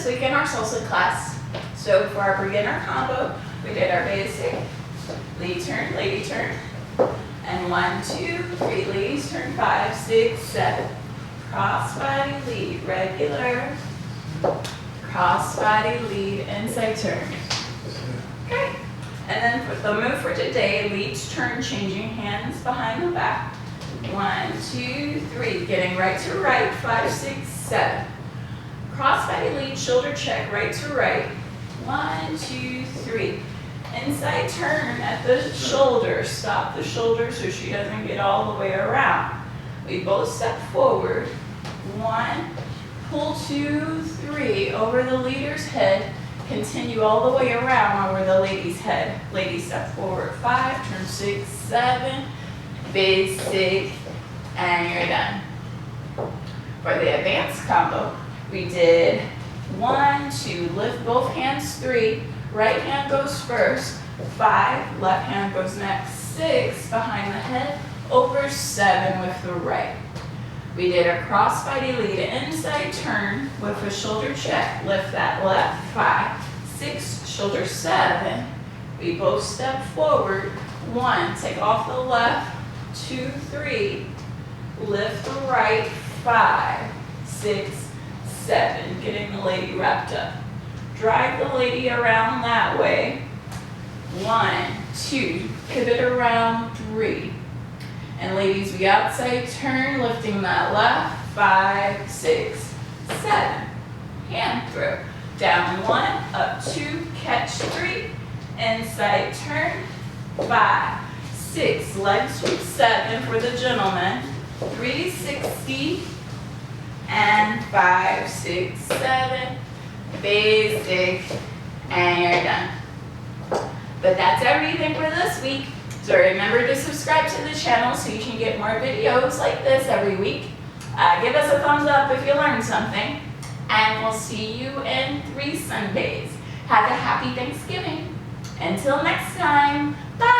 this week in our salsa class. So for our beginner combo, we did our basic lead turn, lady turn, and 1, 2, 3, ladies turn, 5, 6, 7. Cross body lead, regular, cross body lead, inside turn. Okay, and then for the move for today, lead turn, changing hands behind the back. 1, 2, 3, getting right to right, 5, 6, 7. Cross body lead, shoulder check, right to right. 1, 2, 3. Inside turn at the shoulder. Stop the shoulder so she doesn't get all the way around. We both step forward. 1, pull 2, 3 over the leader's head. Continue all the way around over the lady's head. Lady step forward. 5, turn 6, 7. Basic, and you're done. For the advanced combo, we did 1, 2, lift both hands, 3, right hand goes first, 5, left hand goes next, 6, behind the head, over 7 with the right. We did a cross body lead, inside turn with a shoulder check, lift that left, 5, 6, shoulder 7. We both step forward, 1, take off the left, 2, 3, lift the right, 5, 6, 7, getting the lady wrapped up. Drive the lady around that way. 1, 2, pivot around, 3. And ladies, we outside turn, lifting that left, 5, 6, 7. Hand throw. Down 1, up 2, catch 3. Inside turn, 5, 6. Leg sweep 7 for the gentleman. 360. And 5, 6, 7, basic, and you're done. But that's everything for this week. So remember to subscribe to the channel so you can get more videos like this every week. Give us a thumbs up if you learned something. And we'll see you in 3 Sundays. Have a happy Thanksgiving. Until next time, bye.